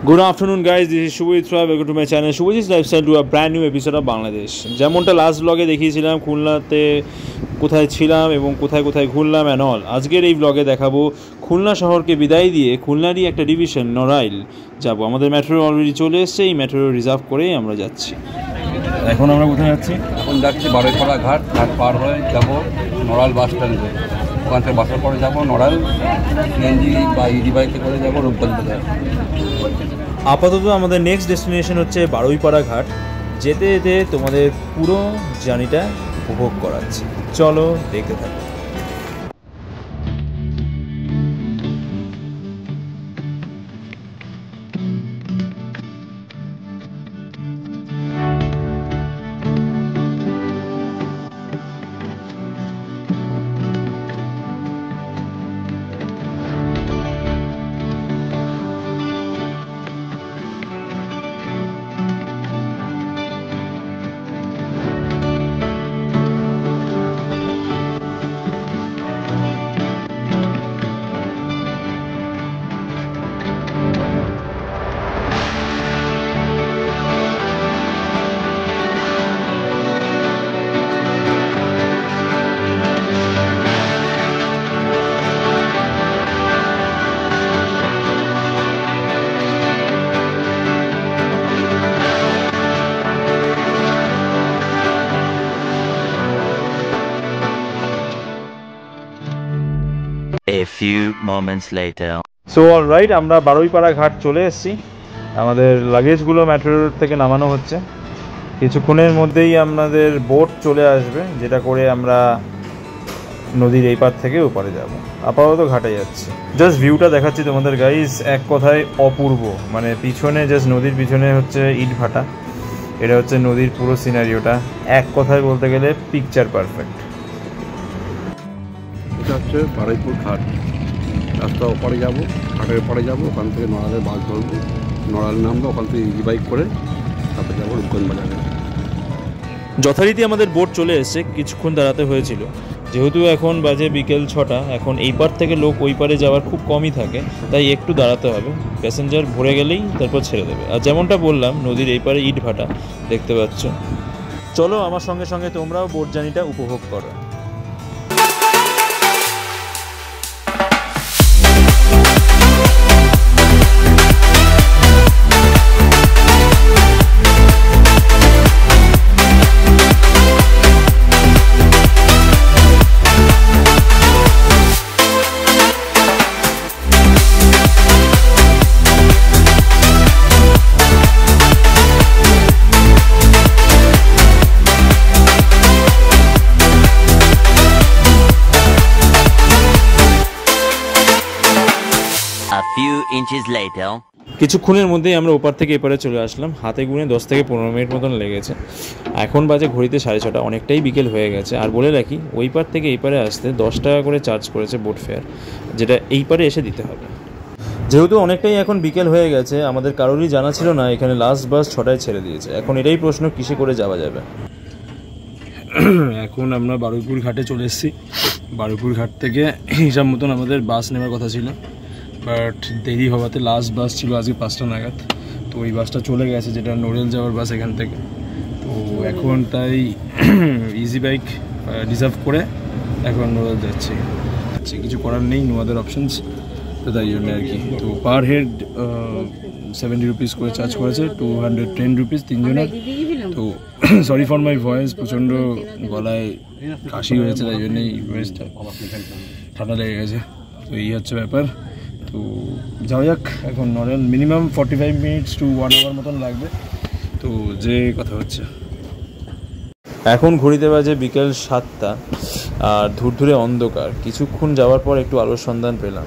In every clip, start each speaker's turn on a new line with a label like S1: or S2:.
S1: Good afternoon guys, this is Shubhit Roy. Welcome to my channel Shubhit's Lifestyle to a brand new episode of Bangladesh. যেমনটা last ব্লগে দেখিয়েছিলাম খুলনাতে কোথায় ছিলাম এবং কোথায় কোথায় ঘুরলাম অ্যান্ড অল, আজকের এই ব্লগে দেখাবো খুলনা শহরকে বিদায় দিয়ে খুলনারই একটা ডিভিশন নড়াইল যাব। আমাদের মেট্রো অলরেডি চলে এসছে, এই মেট্রো রিজার্ভ করেই আমরা যাচ্ছি। এখন আমরা কোথায় যাচ্ছি?
S2: এখন যাচ্ছি বারুইপাড়া ঘাট পার হয়ে যাবো নড়াইল বাস স্ট্যান্ডে। ওখান থেকে বাসের পরে যাবো নড়াইল, সিএনজি বা ইডি বাইকে করে যাবো রূপগঞ্জ বাজার।
S1: আপাতত আমাদের নেক্সট ডেস্টিনেশন হচ্ছে বারুইপাড়া ঘাট। যেতে যেতে তোমাদের পুরো জার্নিটা উপভোগ করাচ্ছি, চলো দেখতে থাকো।
S3: A few moments later.
S1: So alright, আমরা বারুইপাড়া ঘাট চলে এসেছি। আমাদের লাগেজগুলো মেট্রো থেকে নামানো হচ্ছে। কিছুক্ষণের মধ্যেই আমাদের বোট চলে আসবে, যেটা করে আমরা নদীর এই পার থেকে ওপারে যাব। আপাতত ঘাটে যাচ্ছি, জাস্ট ভিউটা দেখাচ্ছি তোমাদের গাইস। এক কথায় অপূর্ব, মানে পিছনে জাস্ট নদীর পিছনে হচ্ছে ইট ভাটা, এটা হচ্ছে নদীর পুরো সিনারিওটা। এক কথায় বলতে গেলে পিকচার পারফেক্ট।
S2: এটা হচ্ছে বারুইপুর ঘাট, রাস্তা ওপারে যাবো, ঘাটের পরে যাবো, ওখান থেকে নড়াইলের বাস ধরবো, নড়াইল নামবো, ওখান থেকে ই বাইক করে তারপরে যাবো রূপগঞ্জ বাজারে।
S1: যথারীতি আমাদের বোট চলে এসছে, কিছুক্ষণ দাঁড়াতে হয়েছিল। যেহেতু এখন বাজে বিকেল 6টা, এখন এই পার থেকে লোক ওই পারে যাওয়ার খুব কমই থাকে, তাই একটু দাঁড়াতে হবে। প্যাসেঞ্জার ভরে গেলেই তারপর ছেড়ে দেবে। আর যেমনটা বললাম, নদীর এই পারে ইট ভাটা দেখতে পাচ্ছ। চলো আমার সঙ্গে সঙ্গে তোমরাও বোট জার্নিটা উপভোগ করো।
S3: A few inches later.
S1: কিছুক্ষণের মধ্যেই আমরা ওপার থেকে এপারে চলে আসলাম। হাতে গুনে 10 থেকে 15 মিনিট মতন লেগেছে। এখন বাজে ঘড়িতে 6:30, অনেকটাই বিকেল হয়ে গেছে। আর বলে রাখি, ওই পার থেকে এই পারে আসতে 10 টাকা করে চার্জ করেছে বোট ফেয়ার, যেটা এই পারে এসে দিতে হবে। যেহেতু অনেকটাই এখন বিকেল হয়ে গেছে, আমাদের কারোরই জানা ছিল না এখানে লাস্ট বাস 6টায় ছেড়ে দিয়েছে। এখন এটাই প্রশ্ন, কিসে করে যাওয়া যাবে। এখন আমরা বারুইপুর ঘাটে চলে এসেছি। বারুইপুর ঘাট থেকে হিসাব মতন আমাদের বাস নেওয়ার কথা ছিল, বাট দেরি হওয়াতে লাস্ট বাস ছিল আজকে 5টা নাগাদ। তো ওই বাসটা চলে গেছে, যেটা নড়াইল যাওয়ার বাস এখান থেকে। তো এখন তাই ইজি বাইক রিজার্ভ করে এখন নড়াইল যাচ্ছি। কিছু করার নেই, নো আদার অপশনস, তো তাই জন্য আর কি। তো পার হেড 70 রুপিস করে চার্জ করেছে, 210 রুপিস তিনজনের। তো সরি ফর মাই ভয়েস, প্রচণ্ড গলায় কাশি হয়েছে, তাই জন্যই ভয়েসটা ঠান্ডা লেগে গেছে। তো এই হচ্ছে ব্যাপার। তো যাওয়া যাক। এখন Narail minimum 45 minutes to 1 hour মতন লাগবে। তো যে কথা হচ্ছে, এখন ঘড়িতে বাজে বিকেল 7টা আর ধূরে অন্ধকার। কিছুক্ষণ যাওয়ার পর একটু আলোর সন্ধান পেলাম।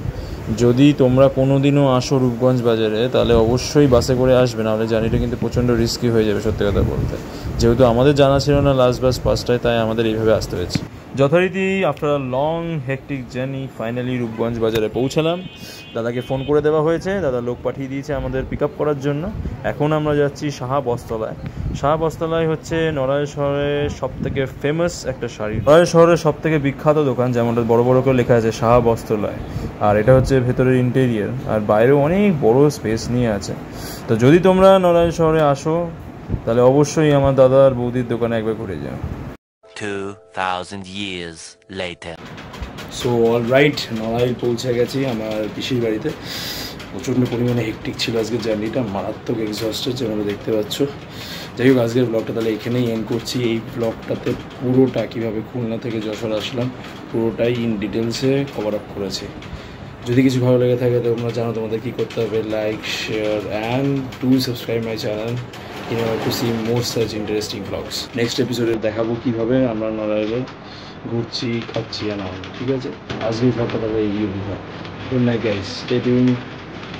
S1: যদি তোমরা কোনো দিনও আসো রূপগঞ্জ বাজারে, তাহলে অবশ্যই বাসে করে আসবে, নাহলে জার্নিটা কিন্তু প্রচণ্ড রিস্কি হয়ে যাবে সত্যি কথা বলতে। যেহেতু আমাদের জানা ছিল না লাস্ট বাস 5টায়, তাই আমাদের এইভাবে আসতে হয়েছে। যথারীতি after a long hectic journey finally Rupganj বাজারে পৌঁছালাম। দাদাকে ফোন করে দেওয়া হয়েছে, দাদা লোক পাঠিয়ে দিয়েছে আমাদের পিক আপ করার জন্য। এখন আমরা যাচ্ছি সাহা বস্ত্রালয়। সাহা বস্ত্রালয় হচ্ছে নড়াইল শহরের সবথেকে ফেমাস একটা শাড়ি, নড়াইল শহরের সবথেকে বিখ্যাত দোকান, যেমনটা বড় বড় করে লেখা আছে সাহা বস্ত্রালয়। আর এটা হচ্ছে ভেতরের ইন্টেরিয়ার, আর বাইরেও অনেক বড় স্পেস নিয়ে আছে। তো যদি তোমরা নড়াইল শহরে আসো তাহলে অবশ্যই আমার দাদা আর বৌদির দোকানে একবার ঘুরে যাও।
S3: 2000 years later.
S1: So alright, Narail পৌঁছে গেছি আমার পিসির বাড়িতে। প্রচণ্ড পরিমাণে হেকটিক ছিল আজকের জার্নিটা, মারাত্মক এক্সস্টেড যেভাবে দেখতে পাচ্ছ। যাই হোক, আজকের ব্লগটা তাহলে এখানেই এন্ড করছি। এই ব্লগটাতে পুরোটা কীভাবে খুলনা থেকে যশোর আসলাম পুরোটাই ইন ডিটেলসে কভার আপ করেছি। যদি কিছু ভালো লেগে থাকে তোমরা জানো তোমাদের কী করতে হবে, like, share and do subscribe my channel in order to see more such interesting blogs. Next এপিসোডে দেখাবো কীভাবে আমরা নড়াইলে ঘুরছি, খাচ্ছি না। ঠিক আছে, আজকের ব্লগটা তাহলে এগিয়ে দিতে হবে। Good night guys, stay tune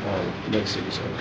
S1: for next episode.